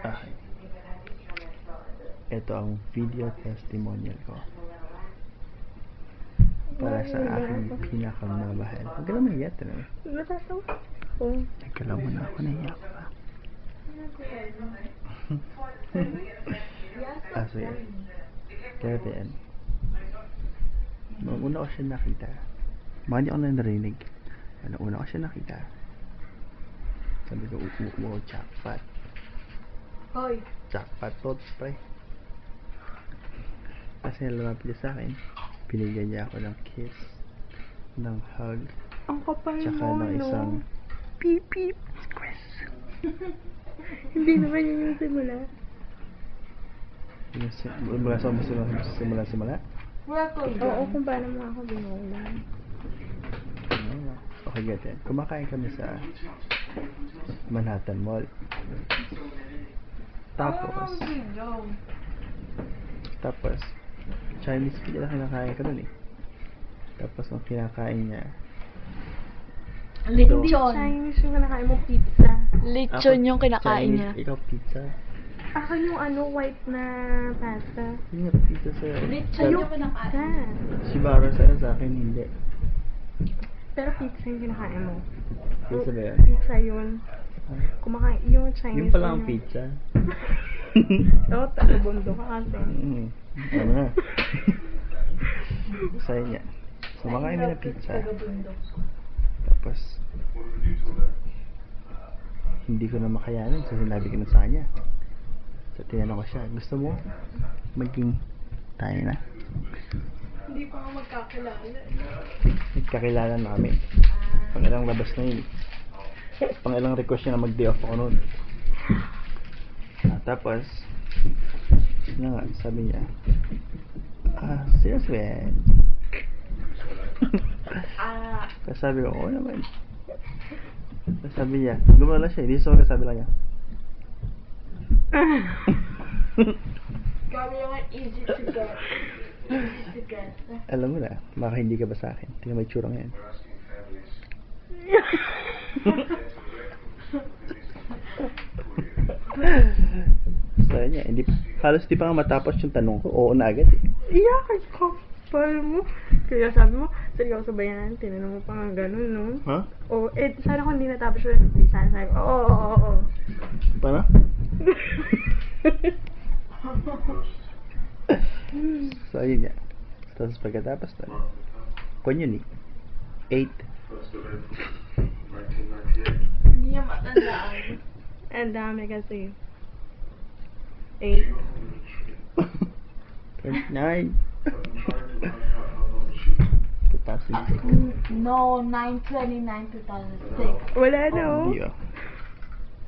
Ah, ito ang video testimonial ko para sa aking pinakamamahal. Huwag ka lang mahiya, talaga. Natatawa ko. Nagkala mo na ako, nahiya ko pa. So yan. Kaya yan. Nung una ko siya nakita, baka hindi ako na narinig. Nung una ko siya nakita, sabi ko, jackpot. Hoy. Jackpot to, pre. Kasi lumapit siya sa akin, pinigyan niya ako ng kiss, ng hug, Ang kapal tsaka mo, ng isang no? beep beep squish. Hindi naman yun yung simula. Simula? Oo, kung paano mo ako binulang. Okay, get it. Kumakain kami sa Manhattan Mall. Tapos, Chinese food lang kinakain ko dun eh. Tapos, ang kinakain niya, Hindi Chinese yung kinakain mo, pizza. Lechon yung kinakain Chinese, niya. ikaw pizza. Ako yung white na pasta. Yun nga, pizza sa'yo. Lechon yung kinakain. Si Baro sa'yo, sa akin hindi. Pero pizza yung kinakain mo. Pizza ba yan? Pizza yun. Kumakain yung Chinese. Yung pala ang pizza. Oo, taga-bundo ka kasi. Ano na? Sa'yo niya. So, makain na pizza. Tapos, hindi ko na makayanan. So, sinabi ko na sa kanya. So, tinanong ko siya, gusto mo maging tayo na? Hindi pa ako magkakilala. Nagkakilala na kami. Pangilang labas na yun. Pangilang request niya na mag-day off ako noon. Tapos, yun nga, sabi niya, seriously, man. Tapos sabi ko, oo naman. Tapos sabi niya, gumala siya, hindi so sabi lang niya. Grabe naman, easy to get. Easy to get. Alam mo na, baka hindi ka ba sa akin? Tingnan mo yung tsura ngayon. So yun niya, halos di pa nga matapos yung tanong ko, oo na agad eh. Iyak ay kapal mo. Kaya sabi mo, seryoso ba yan? Tinanong mo pa nga ganun, no? Ha? Oo, sana kung hindi natapos yun, sana sabi ko, oo. Paano? So yun niya. Tapos pagkatapos na, kung yun eh, 8. Hindi niya matandaan. Ang dami kasi. 8. 29. 2006. No, 9/29/2006. Wala na, oh. Hindi ako.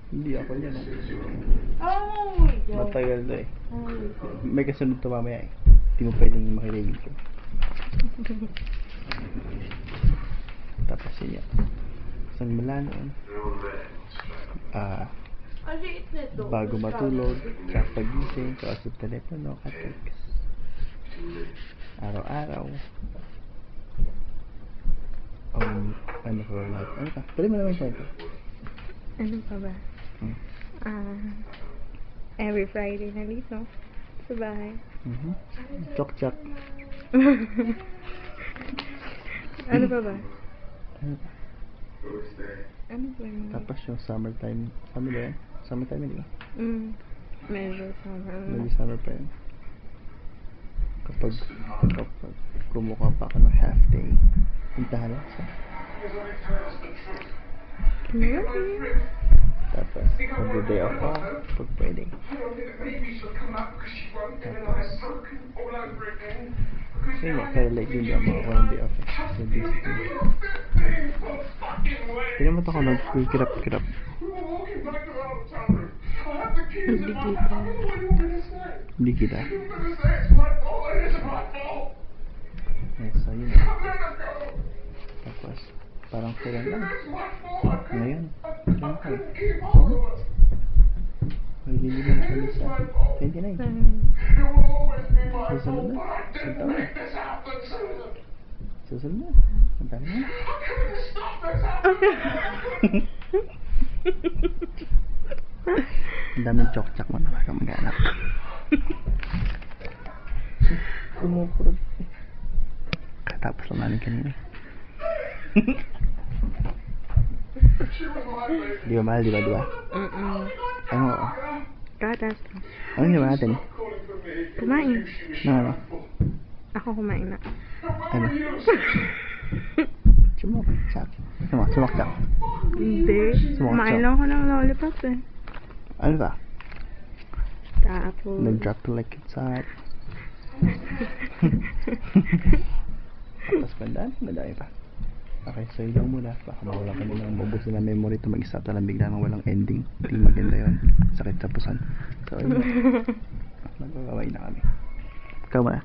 Hindi ako yan. Oh my God. Matagal na eh. May kasunod to mamaya eh. Hindi mo pwedeng makinig ko. Tapos yun yan. Isang mula noon. Bago matulog, kapag gising, kausap telepono, ka-text. Araw-araw. Ano ko lahat? Ano ka? Tuloy mo naman siya ito. Ano pa ba? Every Friday na dito. Sa bahay. Chok-chok. Ano pa ba? Ano pa? Ano pa yun? Tapos yung summertime. Summer ba yan? Summertime yun, di ba? Medyo summer. Medyo summer pa yun. Kapag kumuha pa ako ng half day, puntahan lang siya. Tapos, mag-day off ako pag pwede. Tapos, yun nga, kaya like yun yung mga one day off. So, basically, hindi naman ako nag-kirap-kirap. Hindi kita. So, yun. Tapos, parang kailan lang. Ngayon, kailan ka? Magliliman kami sa 29. Susunod na. Isang taon na. Susunod na. Ang dami na. Ang daming chok-chak mo na mag-anak. Kumukurot. Katapos lang namin kanina. Di ba mahal, di ba? Ano? Gatas. Ano ginawa natin? Kumain. Ano? Ako kumain na. Ano? Sumaksak. Sumaksak. Hindi. Kumain lang ako ng lollipop eh. Ano ba? Tapos... Nag-drop like it's hot. Tapos bandaan, madami pa. Okay, so yun lang muna. Baka mawala ka ng mabusin na memory ito mag-isa talang bigla nang walang ending. Hindi maganda yun. Sakit sa pusan. So yun. Magkakaway na kami. Ikaw ba?